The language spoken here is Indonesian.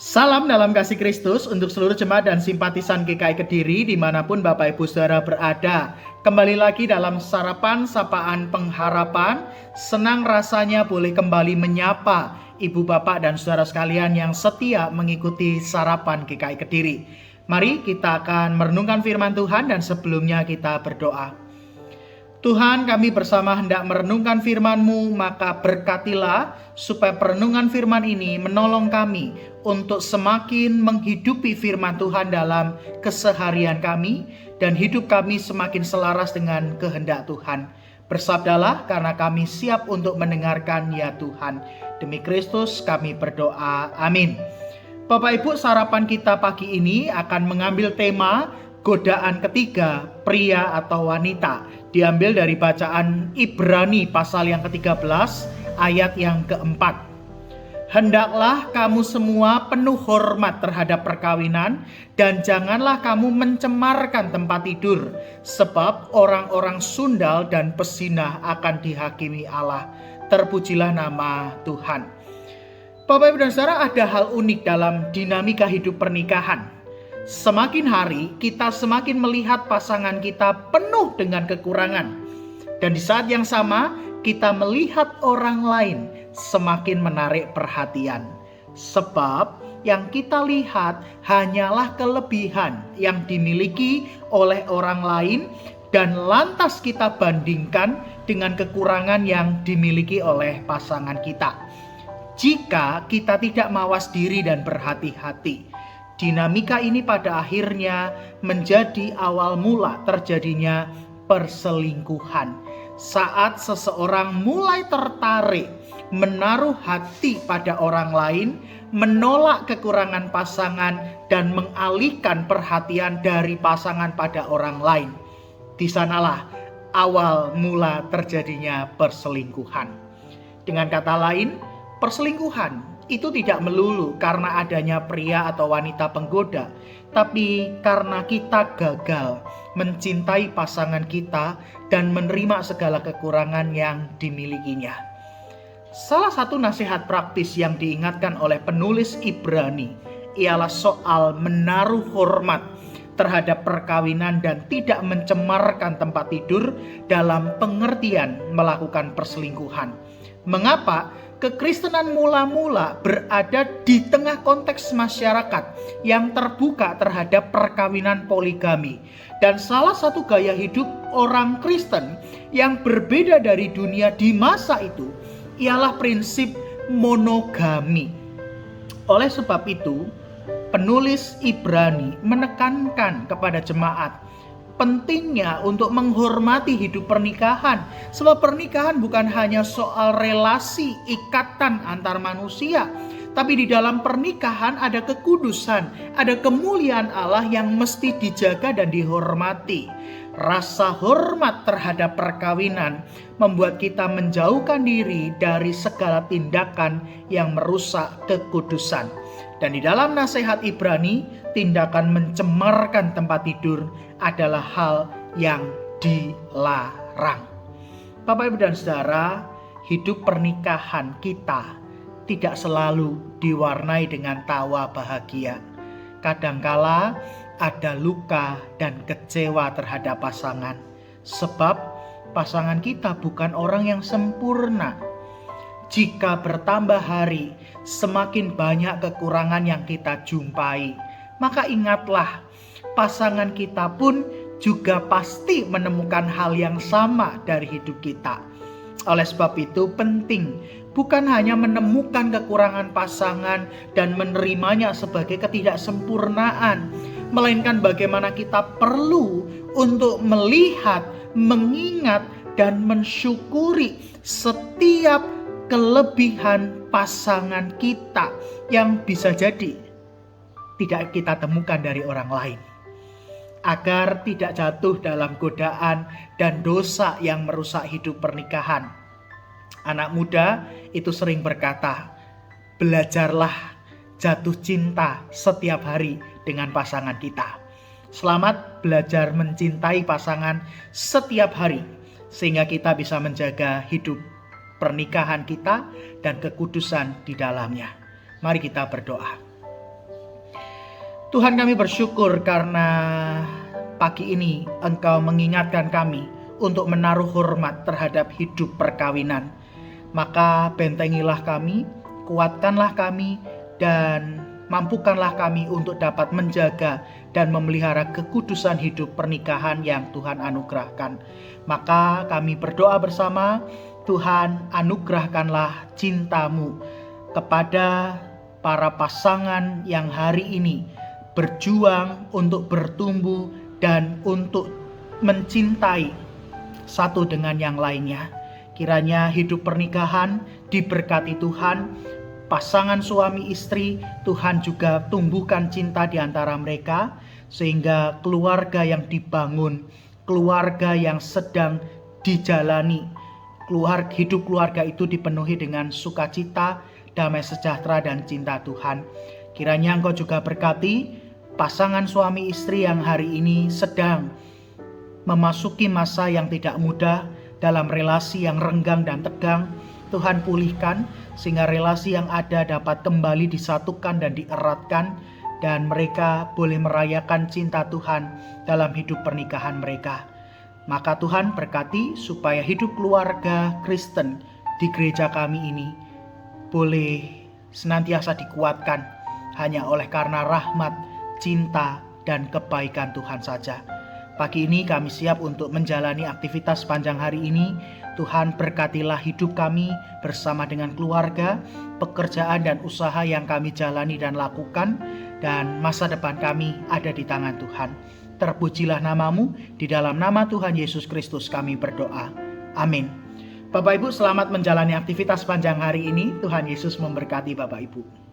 Salam dalam kasih Kristus untuk seluruh jemaat dan simpatisan GKI Kediri dimanapun Bapak Ibu Saudara berada. Kembali lagi dalam sarapan sapaan pengharapan. Senang rasanya boleh kembali menyapa Ibu Bapak dan Saudara sekalian yang setia mengikuti sarapan GKI Kediri. Mari kita akan merenungkan firman Tuhan dan sebelumnya kita berdoa. Tuhan, kami bersama hendak merenungkan firman-Mu, maka berkatilah supaya perenungan firman ini menolong kami untuk semakin menghidupi firman Tuhan dalam keseharian kami dan hidup kami semakin selaras dengan kehendak Tuhan. Bersabdalah karena kami siap untuk mendengarkan ya Tuhan. Demi Kristus kami berdoa. Amin. Bapak Ibu, sarapan kita pagi ini akan mengambil tema godaan ketiga, pria atau wanita. Diambil dari bacaan Ibrani pasal yang ke-13 ayat yang ke-4. Hendaklah kamu semua penuh hormat terhadap perkawinan dan janganlah kamu mencemarkan tempat tidur, sebab orang-orang sundal dan pezinah akan dihakimi Allah. Terpujilah nama Tuhan. Bapak Ibu dan Saudara, ada hal unik dalam dinamika hidup pernikahan. Semakin hari kita semakin melihat pasangan kita penuh dengan kekurangan. Dan di saat yang sama kita melihat orang lain semakin menarik perhatian. Sebab yang kita lihat hanyalah kelebihan yang dimiliki oleh orang lain dan lantas kita bandingkan dengan kekurangan yang dimiliki oleh pasangan kita. Jika kita tidak mawas diri dan berhati-hati, dinamika ini pada akhirnya menjadi awal mula terjadinya perselingkuhan. Saat seseorang mulai tertarik menaruh hati pada orang lain, menolak kekurangan pasangan dan mengalihkan perhatian dari pasangan pada orang lain. Di sanalah awal mula terjadinya perselingkuhan. Dengan kata lain, perselingkuhan itu tidak melulu karena adanya pria atau wanita penggoda, tapi karena kita gagal mencintai pasangan kita dan menerima segala kekurangan yang dimilikinya. Salah satu nasihat praktis yang diingatkan oleh penulis Ibrani ialah soal menaruh hormat terhadap perkawinan dan tidak mencemarkan tempat tidur dalam pengertian melakukan perselingkuhan. Mengapa? Kekristenan mula-mula berada di tengah konteks masyarakat yang terbuka terhadap perkawinan poligami. Dan salah satu gaya hidup orang Kristen yang berbeda dari dunia di masa itu ialah prinsip monogami. Oleh sebab itu, penulis Ibrani menekankan kepada jemaat pentingnya untuk menghormati hidup pernikahan. Sebab pernikahan bukan hanya soal relasi, ikatan antar manusia, tapi di dalam pernikahan ada kekudusan, ada kemuliaan Allah yang mesti dijaga dan dihormati. Rasa hormat terhadap perkawinan membuat kita menjauhkan diri dari segala tindakan yang merusak kekudusan. Dan di dalam nasihat Ibrani, tindakan mencemarkan tempat tidur adalah hal yang dilarang. Bapak Ibu dan Saudara, hidup pernikahan kita tidak selalu diwarnai dengan tawa bahagia. Kadangkala ada luka dan kecewa terhadap pasangan, sebab pasangan kita bukan orang yang sempurna. Jika bertambah hari, semakin banyak kekurangan yang kita jumpai, maka ingatlah, pasangan kita pun juga pasti menemukan hal yang sama dari hidup kita. Oleh sebab itu penting bukan hanya menemukan kekurangan pasangan dan menerimanya sebagai ketidaksempurnaan, melainkan bagaimana kita perlu untuk melihat, mengingat, dan mensyukuri setiap kelebihan pasangan kita yang bisa jadi tidak kita temukan dari orang lain, agar tidak jatuh dalam godaan dan dosa yang merusak hidup pernikahan. Anak muda itu sering berkata, belajarlah jatuh cinta setiap hari dengan pasangan kita. Selamat belajar mencintai pasangan setiap hari, sehingga kita bisa menjaga hidup pernikahan kita dan kekudusan di dalamnya. Mari kita berdoa. Tuhan, kami bersyukur karena pagi ini Engkau mengingatkan kami untuk menaruh hormat terhadap hidup perkawinan. Maka bentengilah kami, kuatkanlah kami, dan mampukanlah kami untuk dapat menjaga dan memelihara kekudusan hidup pernikahan yang Tuhan anugerahkan. Maka kami berdoa bersama, Tuhan anugerahkanlah cinta-Mu kepada para pasangan yang hari ini berjuang untuk bertumbuh dan untuk mencintai satu dengan yang lainnya. Kiranya hidup pernikahan diberkati Tuhan, pasangan suami istri, Tuhan juga tumbuhkan cinta di antara mereka, sehingga keluarga yang dibangun, keluarga yang sedang dijalani, hidup keluarga itu dipenuhi dengan sukacita, damai sejahtera, dan cinta Tuhan. Kiranya Engkau juga berkati pasangan suami istri yang hari ini sedang memasuki masa yang tidak mudah dalam relasi yang renggang dan tegang. Tuhan pulihkan sehingga relasi yang ada dapat kembali disatukan dan dieratkan, dan mereka boleh merayakan cinta Tuhan dalam hidup pernikahan mereka. Maka Tuhan berkati supaya hidup keluarga Kristen di gereja kami ini boleh senantiasa dikuatkan hanya oleh karena rahmat, cinta, dan kebaikan Tuhan saja. Pagi ini kami siap untuk menjalani aktivitas panjang hari ini. Tuhan berkatilah hidup kami bersama dengan keluarga, pekerjaan dan usaha yang kami jalani dan lakukan, dan masa depan kami ada di tangan Tuhan. Terpujilah nama-Mu, di dalam nama Tuhan Yesus Kristus kami berdoa. Amin. Bapak Ibu, selamat menjalani aktivitas panjang hari ini. Tuhan Yesus memberkati Bapak Ibu.